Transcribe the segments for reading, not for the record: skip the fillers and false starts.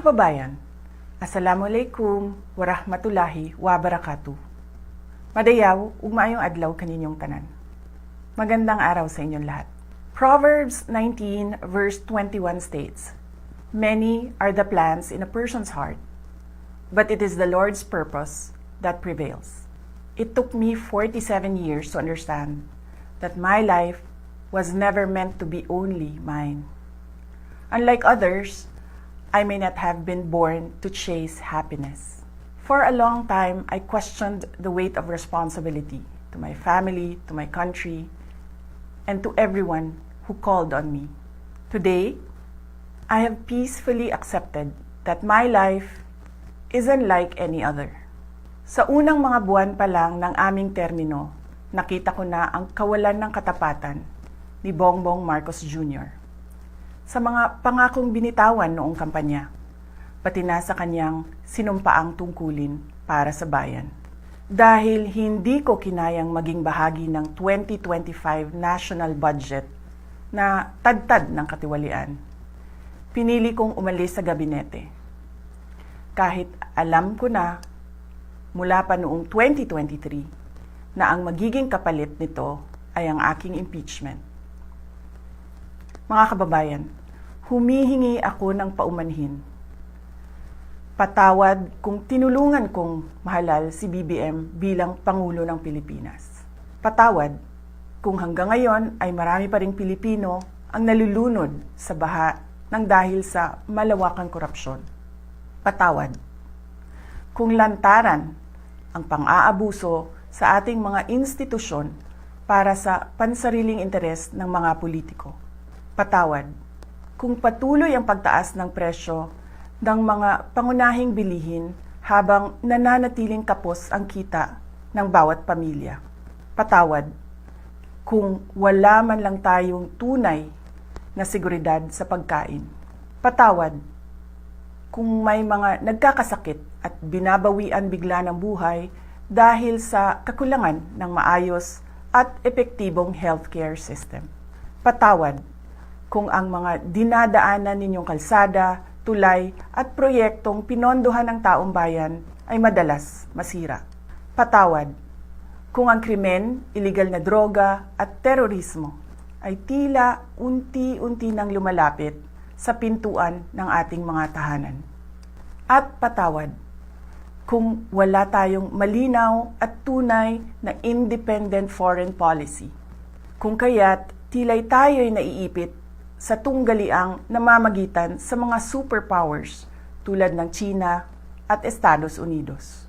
kababayan, Assalamualaikum warahmatullahi wabarakatuh. Madayaw, ugmaayong adlaw kaninyong tanan. Magandang araw sa inyong lahat. Proverbs 19 verse 21 states, "Many are the plans in a person's heart, but it is the Lord's purpose that prevails." It took me 47 years to understand that my life was never meant to be only mine. Unlike others, I may not have been born to chase happiness. For a long time, I questioned the weight of responsibility to my family, to my country, and to everyone who called on me. Today, I have peacefully accepted that my life is unlike any other. Sa unang mga buwan pa lang ng aming termino, nakita ko na ang kawalan ng katapatan ni Bongbong Marcos Jr. sa mga pangakong binitawan noong kampanya, pati na sa kanyang sinumpaang tungkulin para sa bayan. Dahil hindi ko kinayang maging bahagi ng 2025 national budget na tadtad ng katiwalian, pinili kong umalis sa gabinete. Kahit alam ko na mula pa noong 2023 na ang magiging kapalit nito ay ang aking impeachment. Mga kababayan, humihingi ako ng paumanhin. Patawad kung tinulungan kong mahalal si BBM bilang Pangulo ng Pilipinas. Patawad kung hanggang ngayon ay marami pa ring Pilipino ang nalulunod sa baha ng dahil sa malawakang korupsyon. Patawad kung lantaran ang pang-aabuso sa ating mga institusyon para sa pansariling interes ng mga politiko. Patawad kung patuloy ang pagtaas ng presyo ng mga pangunahing bilihin habang nananatiling kapos ang kita ng bawat pamilya. Patawad kung wala man lang tayong tunay na seguridad sa pagkain. Patawad kung may mga nagkakasakit at binabawian bigla ng buhay dahil sa kakulangan ng maayos at epektibong healthcare system. Patawad kung ang mga dinadaanan ninyong kalsada, tulay at proyektong pinondohan ng taong bayan ay madalas masira. Patawad kung ang krimen, iligal na droga at terorismo ay tila unti-unti nang lumalapit sa pintuan ng ating mga tahanan. At patawad kung wala tayong malinaw at tunay na independent foreign policy. Kung kaya't tila'y tayo'y naiipit sa tunggaliang namamagitan sa mga superpowers tulad ng China at Estados Unidos.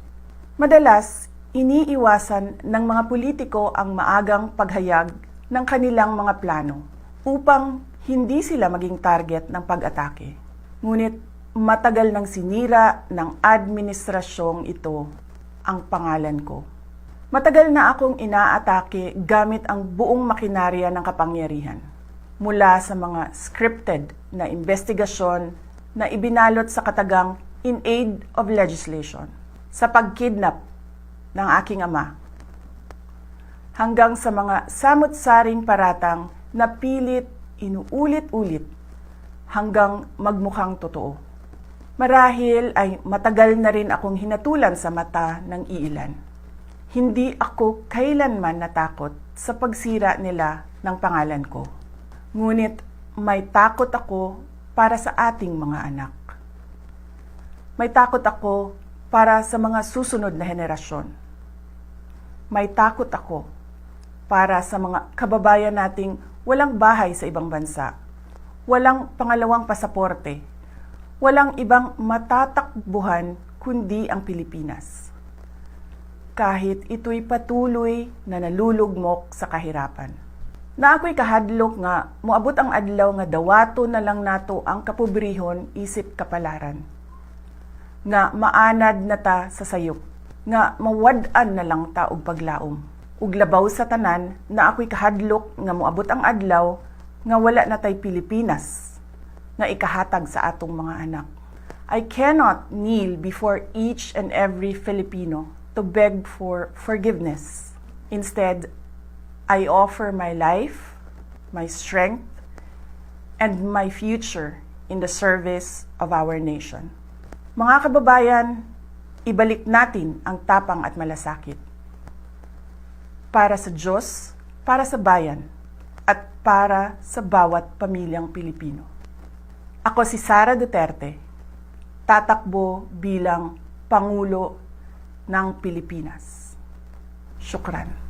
Madalas, iniiwasan ng mga politiko ang maagang paghayag ng kanilang mga plano upang hindi sila maging target ng pag-atake. Ngunit matagal nang sinira ng administrasyong ito ang pangalan ko. Matagal na akong inaatake gamit ang buong makinarya ng kapangyarihan. Mula sa mga scripted na investigasyon na ibinalot sa katagang in aid of legislation, sa pagkidnap ng aking ama, hanggang sa mga samut-saring paratang na pilit inuulit-ulit hanggang magmukhang totoo. Marahil ay matagal na rin akong hinatulan sa mata ng iilan. Hindi ako kailanman natakot sa pagsira nila ng pangalan ko. Ngunit may takot ako para sa ating mga anak. May takot ako para sa mga susunod na henerasyon. May takot ako para sa mga kababayan nating walang bahay sa ibang bansa, walang pangalawang pasaporte, walang ibang matatakbuhan kundi ang Pilipinas. Kahit ito'y patuloy na nalulugmok sa kahirapan. Na ako'y kahadlok nga, moabot ang adlaw nga dawato na lang nato ang kapobrihon isip kapalaran. Nga maanad na ta sa sayop, nga mawad-an na lang ta og paglaom. Ug labaw sa tanan na ako'y kahadlok nga moabot ang adlaw nga wala na tay Pilipinas nga ikahatag sa atong mga anak. I cannot kneel before each and every Filipino to beg for forgiveness. Instead, I offer my life, my strength, and my future in the service of our nation. Mga kababayan, ibalik natin ang tapang at malasakit. Para sa Diyos, para sa bayan, at para sa bawat pamilyang Pilipino. Ako si Sara Duterte, tatakbo bilang Pangulo ng Pilipinas. Syukran.